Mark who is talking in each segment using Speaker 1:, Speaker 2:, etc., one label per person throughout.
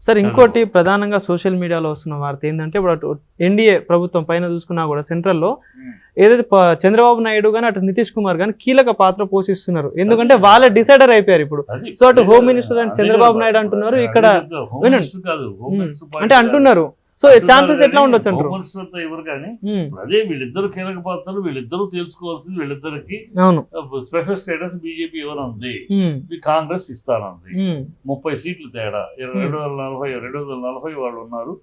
Speaker 1: Sir ఇంకోటి ప్రధానంగా social మీడియాలో వస్తున్న వార్త ఏంటంటే ఇప్పుడు అటు ఎన్డీఏ ప్రభుత్వం పైన చూసుకున్నా కూడా సెంట్రల్లో ఏదైతే చంద్రబాబు నాయుడు కానీ అటు నితీష్ కుమార్ కానీ కీలక పాత్ర పోషిస్తున్నారు, ఎందుకంటే వాళ్ళే డిసైడర్ అయిపోయారు ఇప్పుడు. సో అటు హోమ్ మినిస్టర్ అని చంద్రబాబు నాయుడు అంటున్నారు, ఇక్కడ అంటే అంటున్నారు. సో ఛాన్సెస్ ఎట్లా ఉండొచ్చు అంటారు?
Speaker 2: ఎవరు కానీ అదే వీళ్ళిద్దరు కీలక పాత్రలు, వీళ్ళిద్దరు తేల్చుకోవాల్సింది. వీళ్ళిద్దరికి స్పెషల్ స్టేటస్ బీజేపీ ఇవ్వనుంది, కాంగ్రెస్ ఇస్తానంది. 30 సీట్లు తేడా, 240 వాళ్ళు ఉన్నారు,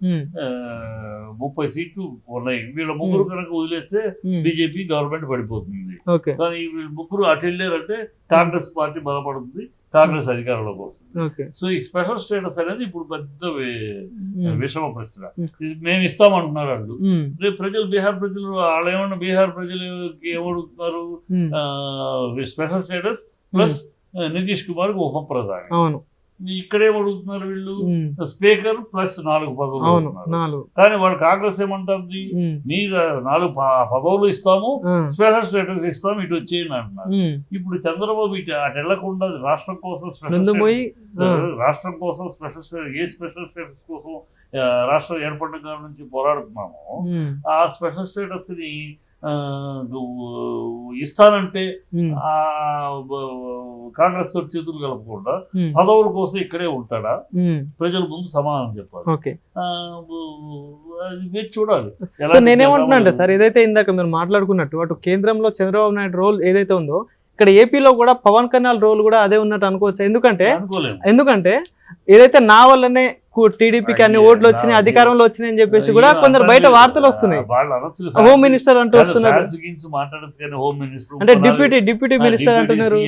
Speaker 2: 30 సీట్లు ఉన్నాయి. వీళ్ళ ముగ్గురు కనుక వదిలేస్తే బీజేపీ గవర్నమెంట్ పడిపోతుంది. కానీ వీళ్ళు ముగ్గురు అటు వెళ్ళారంటే కాంగ్రెస్ పార్టీ బలపడుతుంది, కాంగ్రెస్ అధికారంలోకి వస్తుంది. సో ఈ స్పెషల్ స్టేటస్ అనేది ఇప్పుడు పెద్ద విషమ ప్రశ్న. మేము ఇస్తామంటున్నారు వాళ్ళు. రేపు ప్రజలు, బీహార్ ప్రజలు వాళ్ళు ఏమన్నా, బీహార్ ప్రజలకి ఏమడుగుతున్నారు? Special status plus Nitish Kumar ఉప ప్రధాని. ఇక్కడేమడుగుతున్నారు వీళ్ళు? స్పీకర్ ప్లస్ 4 పదవులు. కానీ వాళ్ళు కాంగ్రెస్ ఏమంటుంది? మీరు 4 పదవులు ఇస్తాము, స్పెషల్ స్టేటస్ ఇస్తాము, ఇటు వచ్చేయండి అంటున్నారు. ఇప్పుడు చంద్రబాబు ఇటు అటు వెళ్లకుండా రాష్ట్రం కోసం స్పెషల్ స్టేటస్ కోసం రాష్ట్రం ఏర్పడిన కాలం నుంచి పోరాడుతున్నాము. ఆ స్పెషల్ స్టేటస్ ని ఇస్తానంటే కాంగ్రెస్ తోటి చేతులు కలపకుండా పదవుల కోసం ఇక్కడే ఉంటాడా? ప్రజల ముందు సమాధానం చెప్పాలి. చూడాలి.
Speaker 1: నేనేమంటున్నా అంటే సార్, ఏదైతే ఇందాక మీరు మాట్లాడుకున్నట్టు అటు కేంద్రంలో చంద్రబాబు నాయుడు రోల్ ఏదైతే ఉందో, ఇక్కడ ఏపీలో కూడా పవన్ కళ్యాణ్ రోల్ కూడా అదే ఉన్నట్టు అనుకోవచ్చు. ఎందుకంటే ఏదైతే నా వల్లనే టీడీపీకి అన్ని ఓట్లు వచ్చినాయి, అధికారంలో వచ్చినాయి అని చెప్పేసి కూడా కొందరు బయట వార్తలు వస్తున్నాయి. హోమ్ మినిస్టర్ అంటూ వస్తున్నారు, అంటే డిప్యూటీ మినిస్టర్ అంటున్నారు.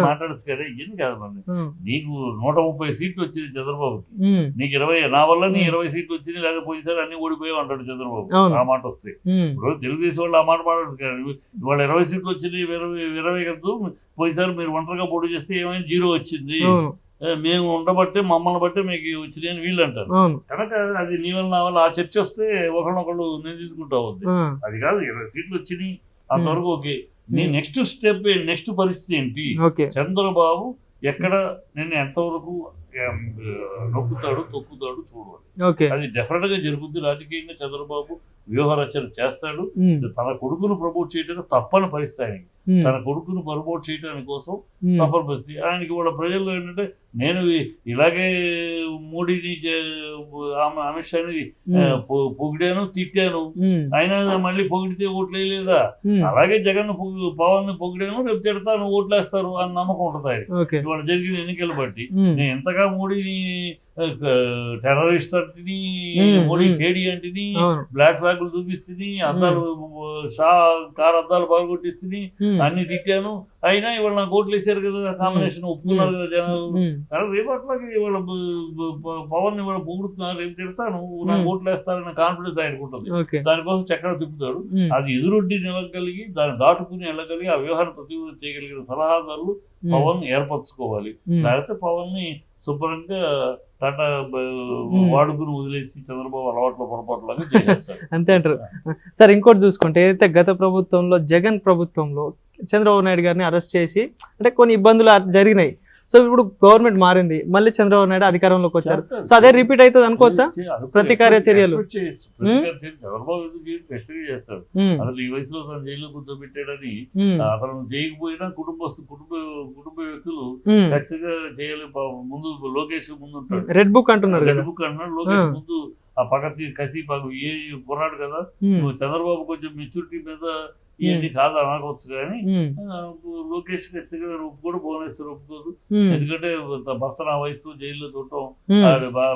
Speaker 2: మాట్లాడచ్చు కదా, ఇవన్నీ కాదు. నీకు 130 సీట్లు వచ్చినాయి చంద్రబాబుకి, నీకు 20, నా వల్ల 20 సీట్లు వచ్చినాయి, లేకపోతే అన్ని ఓడిపోయావు అంటాడు చంద్రబాబు. ఆ మాట వస్తే ఇప్పుడు తెలుగుదేశం వాళ్ళు ఆ మాట మాట్లాడదు కదా. ఇవాళ 20 సీట్లు వచ్చినాయి, 20 కద్దు, పోయిసారి మీరు ఒంటరిగా పోటీ చేస్తే ఏమైనా 0 వచ్చింది, మేము ఉండబట్టే మమ్మల్ని బట్టే మీకు వచ్చినాయి అని వీళ్ళు అంటారు. కనుక అది నీ వల్ల నా వల్ల ఆ చర్చ వస్తే ఒకళ్ళొకళ్ళు నిందించుకుంటా ఉంది. అది కాదు, 20 సీట్లు వచ్చినాయి అంతవరకు ఓకే. నీ నెక్స్ట్ స్టెప్, నెక్స్ట్ పరిస్థితి ఏంటి? చంద్రబాబు ఎక్కడ నిన్ను ఎంతవరకు నొక్కుతాడు, తొక్కుతాడు చూడాలి. అది డెఫినెట్ గా జరుగుతుంది. రాజకీయంగా చంద్రబాబు వ్యూహ రచన చేస్తాడు. తన కొడుకును ప్రమోట్ చేయడానికి తప్పని పరిస్థితి ఆయనకి. తన కొడుకును ప్రమోట్ చేయడానికి కోసం తప్పని పరిస్థితి ఆయనకి. వాళ్ళ ప్రజల్లో ఏంటంటే, నేను ఇలాగే మోడీని, అమిత్ షాని పొగిడాను, తిట్టాను, అయినా మళ్ళీ పొగిడితే ఓట్లు వేయలేదా? అలాగే జగన్ పవన్ ని పొగిడాను, రేపు తిడతాను, ఓట్లు వేస్తారు అని నమ్మకం ఉంటుంది ఆయన. ఇవాళ జరిగిన ఎన్నికలు బట్టి నేను ఎంతగా మోడీని టెర్రరిస్ట్ అంటిని, మోడీ కేడీ అంటిని, బ్లాక్ ఫ్లాగ్లు చూపిస్తుంది, అద్దాలు కారు అద్దాలు బాగొట్టిస్తుంది, అన్ని తిట్టాను, అయినా ఇవాళ నాకు ఓట్లు వేసారు కదా, కాంబినేషన్ ఒప్పుకున్నారు కదా జనాలు. కానీ రేపు అట్లాగే ఇవాళ పవన్ ఇవాళ పొగుడుతున్నారు, రేపు తిడతాను, నాకు ఓట్లు వేస్తారన్న కాన్ఫిడెన్స్ ఆయనకు ఉంటుంది. దానికోసం చక్కెర తిప్పుతాడు. అది ఎదురొడ్డి నిలగలిగి, దాన్ని దాటుకుని వెళ్ళగలిగి, ఆ వ్యవహారం ప్రతిరోజు చేయగలిగిన సలహాదారులు పవన్ ఏర్పరచుకోవాలి. లేకపోతే పవన్ ని శుభ్రంగా టాటా వాడుకుని వదిలేసి చంద్రబాబు అలవాట్ల పొరపాటులాగా చేస్తారు.
Speaker 1: అంతే అంటారు సార్. ఇంకోటి చూసుకుంటే, ఏదైతే గత ప్రభుత్వంలో, జగన్ ప్రభుత్వంలో చంద్రబాబు నాయుడు గారిని అరెస్ట్ చేసి అంటే కొన్ని ఇబ్బందులు జరిగినాయి. సో ఇప్పుడు గవర్నమెంట్ మారింది, మళ్ళీ చంద్రబాబు నాయుడు అధికారంలోకి వచ్చారు. సో అదే రిపీట్ అవుతుంది అనుకోవచ్చా? ప్రతికార్య చర్యలు
Speaker 2: చంద్రబాబు చేస్తాడు. అసలు ఈ వయసులో తను జైల్లో కూర్చోబెట్టాడని అతను చేయకపోయినా కుటుంబ వ్యక్తులు ఖచ్చితంగా చేయాలి. ముందు లోకేష్ ముందు ఉంటాడు,
Speaker 1: రెడ్ బుక్ అంటున్నారు.
Speaker 2: లోకేష్ ముందు ఆ కసి ఏ కొన్నాడు కదా. చంద్రబాబు కొంచెం మెచ్యూరిటీ మీద ఇవన్నీ కాదు అనవచ్చు, కానీ లోకేష్ కూడా భువనేశ్వర్ ఒప్పుకోదు. ఎందుకంటే భర్త నా వయసు జైల్లో చూడటం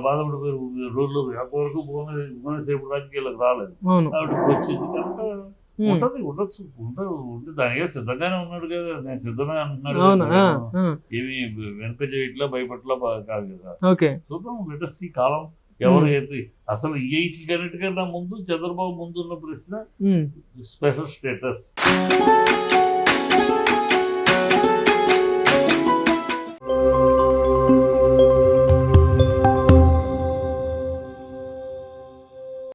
Speaker 2: బాధపడిపోయారు రోజులు. అంతవరకు భువనేశ్వర్ ఇప్పుడు రాజకీయాలకు రాలేదు, ఆవిడ ఇప్పుడు వచ్చింది. కనుక ఉండొచ్చు, దానికే సిద్ధంగానే ఉన్నాడు కదా. నేను సిద్ధమే అంటున్నాడు, ఏమి వెనక చేయట్లా, భయపట్లా కాదు కదా. చూద్దాం, లెటర్స్ ఈ కాలం ఎవరు అయితే అసలు వీటికన్నిటికన్నా ముందు చంద్రబాబు ముందున్న ప్రశ్న స్పెషల్ స్టేటస్.